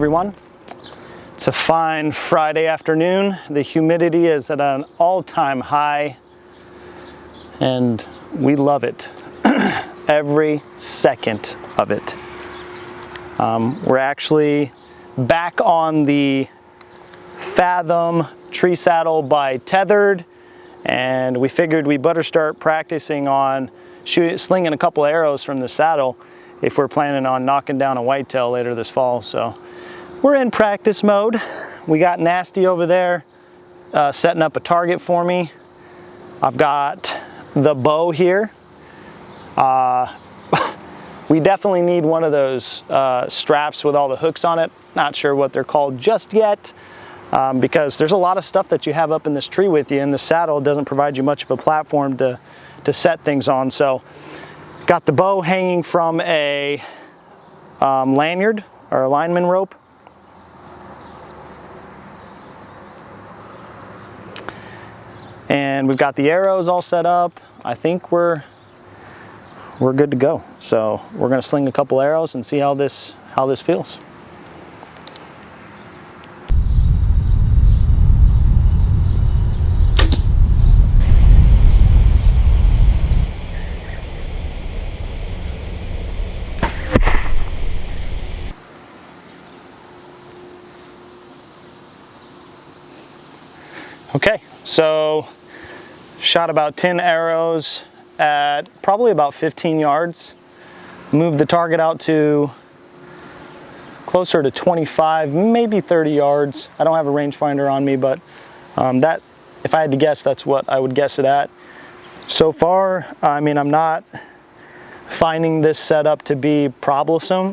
everyone. It's a fine Friday afternoon. The humidity is at an all-time high and we love it. Every second of it. We're actually back on the Phantom Tree Saddle by Tethrd, and we figured we better start practicing on slinging a couple arrows from the saddle if we're planning on knocking down a whitetail later this fall. So we're in practice mode. We got Nasty over there setting up a target for me. I've got the bow here. We definitely need one of those straps with all the hooks on it. Not sure what they're called just yet, because there's a lot of stuff that you have up in this tree with you, and the saddle doesn't provide you much of a platform to set things on. So got the bow hanging from a lanyard or a lineman rope. And we've got the arrows all set up. I think we're good to go. So we're gonna sling a couple arrows and see how this feels. Okay, so shot about 10 arrows at probably about 15 yards. Moved the target out to closer to 25, maybe 30 yards. I don't have a rangefinder on me, but that, if I had to guess, that's what I would guess it at. So far, I mean, I'm not finding this setup to be problematic.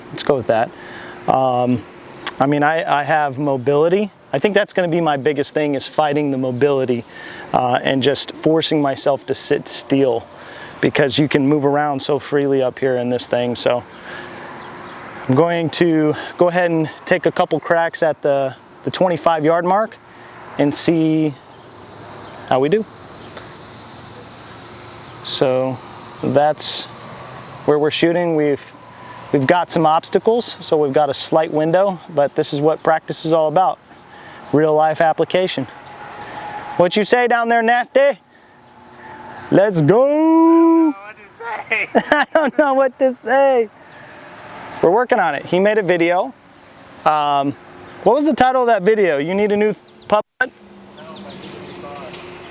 Let's go with that. I mean, I have mobility. I think that's going to be my biggest thing, is fighting the mobility and just forcing myself to sit still, because you can move around so freely up here in this thing. So I'm going to go ahead and take a couple cracks at the 25-yard mark and see how we do. So that's where we're shooting. We've got some obstacles, so we've got a slight window, but this is what practice is all about. Real life application. What you say down there, Nasty? Let's go! I don't know what to say. I don't know what to say. We're working on it. He made a video. What was the title of that video? You need a new pup?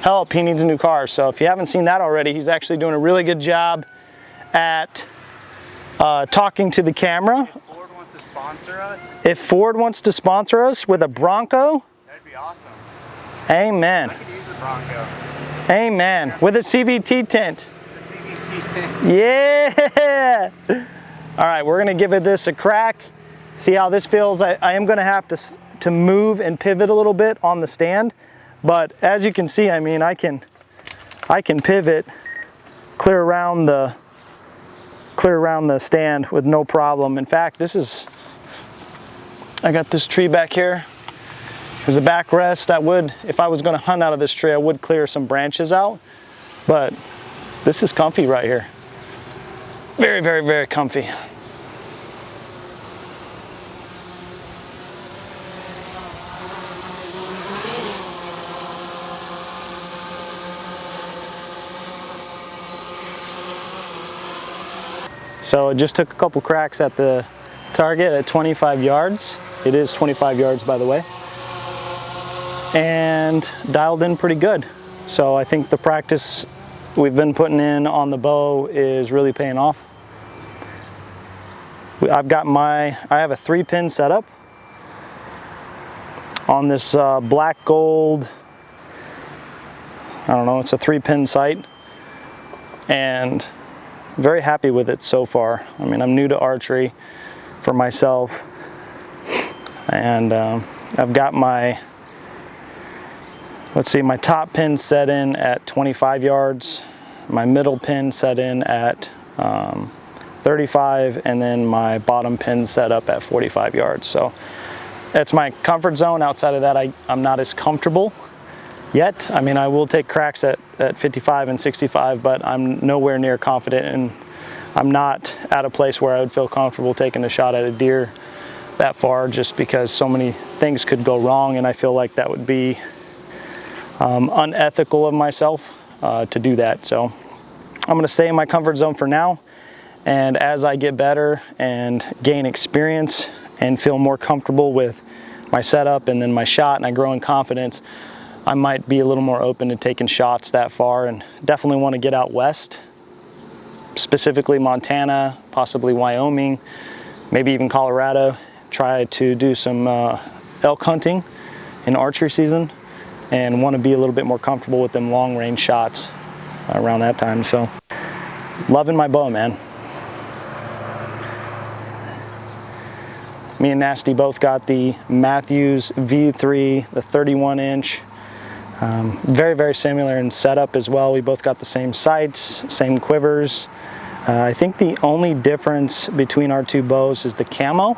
Help, he needs a new car. So if you haven't seen that already, he's actually doing a really good job at talking to the camera. If Ford wants to sponsor us? If Ford wants to sponsor us with a Bronco? That'd be awesome. Amen. I could use a Bronco. Amen. With a CVT tent. The CVT tent. Yeah! All right, we're gonna give this a crack, see how this feels. I am gonna have to move and pivot a little bit on the stand, but as you can see, I mean, I can pivot clear around the stand with no problem. In fact, I got this tree back here as a backrest. I would, if I was going to hunt out of this tree, I would clear some branches out, but this is comfy right here. Very, very, very comfy. So I just took a couple cracks at the target at 25 yards. It is 25 yards, by the way. And dialed in pretty good. So I think the practice we've been putting in on the bow is really paying off. I have a 3-pin setup on this black gold, I don't know, it's a 3-pin sight. And very happy with it so far. I mean, I'm new to archery for myself, and I've got my top pin set in at 25 yards, my middle pin set in at 35, and then my bottom pin set up at 45 yards. So that's my comfort zone. Outside of that, I'm not as comfortable yet. I mean, I will take cracks at 55 and 65, but I'm nowhere near confident I'm not at a place where I would feel comfortable taking a shot at a deer that far, just because so many things could go wrong, and I feel like that would be unethical of myself to do that. So I'm gonna stay in my comfort zone for now, and as I get better and gain experience and feel more comfortable with my setup and then my shot, and I grow in confidence, I might be a little more open to taking shots that far, and definitely want to get out west, specifically Montana, possibly Wyoming, maybe even Colorado, try to do some elk hunting in archery season, and want to be a little bit more comfortable with them long range shots around that time. So loving my bow, man. Me and Nasty both got the Matthews V3, the 31 inch. Very, very similar in setup as well. We both got the same sights, same quivers. I think the only difference between our two bows is the camo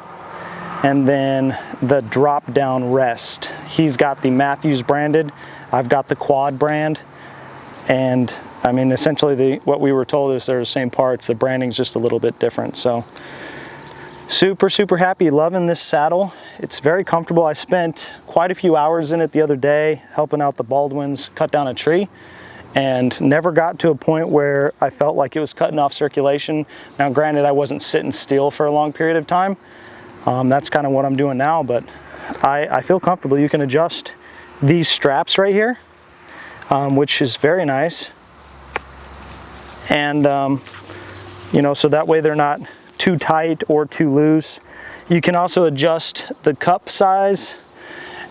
and then the drop down rest. He's got the Matthews branded, I've got the Quad brand, and I mean essentially what we were told is they're the same parts, the branding's just a little bit different. So super happy, loving this saddle. It's very comfortable. I spent quite a few hours in it the other day helping out the Baldwins cut down a tree, and never got to a point where I felt like it was cutting off circulation. Now granted, I wasn't sitting still for a long period of time. That's kind of what I'm doing now, but I feel comfortable. You can adjust these straps right here, which is very nice. And you know, so that way they're not too tight or too loose. You can also adjust the cup size,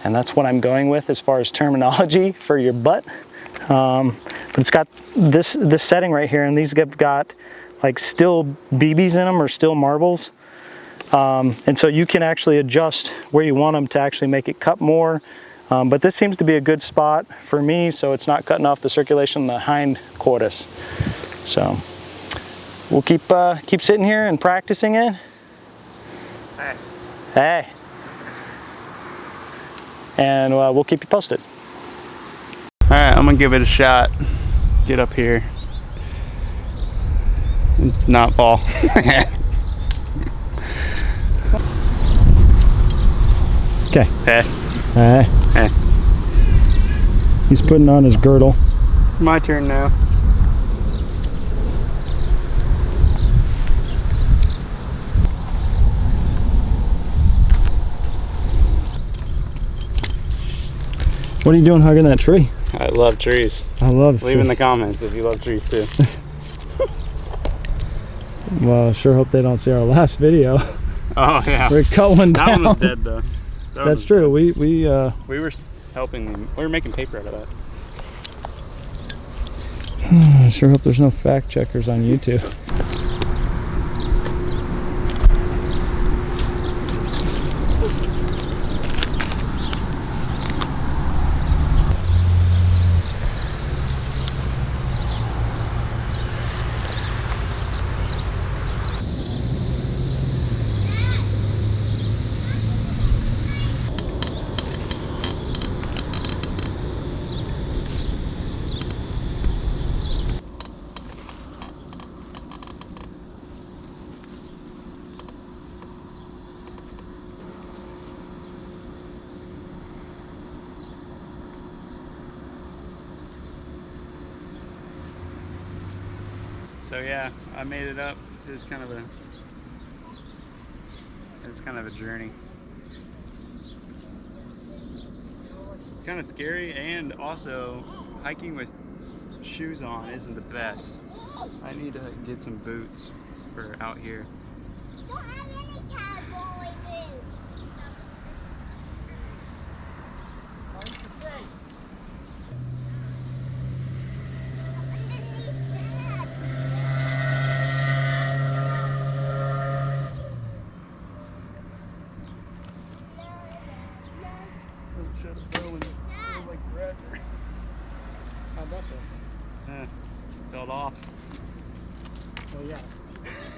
and that's what I'm going with as far as terminology for your butt. But it's got this setting right here, and these have got like still BBs in them, or still marbles. And so you can actually adjust where you want them to actually make it cut more. But this seems to be a good spot for me, so it's not cutting off the circulation in the hind quarters. So we'll keep sitting here and practicing it. Hey. And we'll keep you posted. All right, I'm gonna give it a shot. Get up here. Not fall. Okay. Hey. Hey. He's putting on his girdle. My turn now. What are you doing hugging that tree? I love trees. I love Leave in the comments if you love trees too. Well, I sure hope they don't see our last video. Oh yeah. We're cut one down. That one was dead though. That's true. Dead. We were helping them. We were making paper out of that. I sure hope there's no fact checkers on YouTube. So yeah, I made it up. It was kind of a journey. It's kind of scary, and also hiking with shoes on isn't the best. I need to get some boots for out here. Don't have any cowboy boots. Fell off. Well, yeah.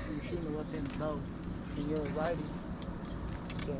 You're shooting a left-handed bow, and you're a righty, so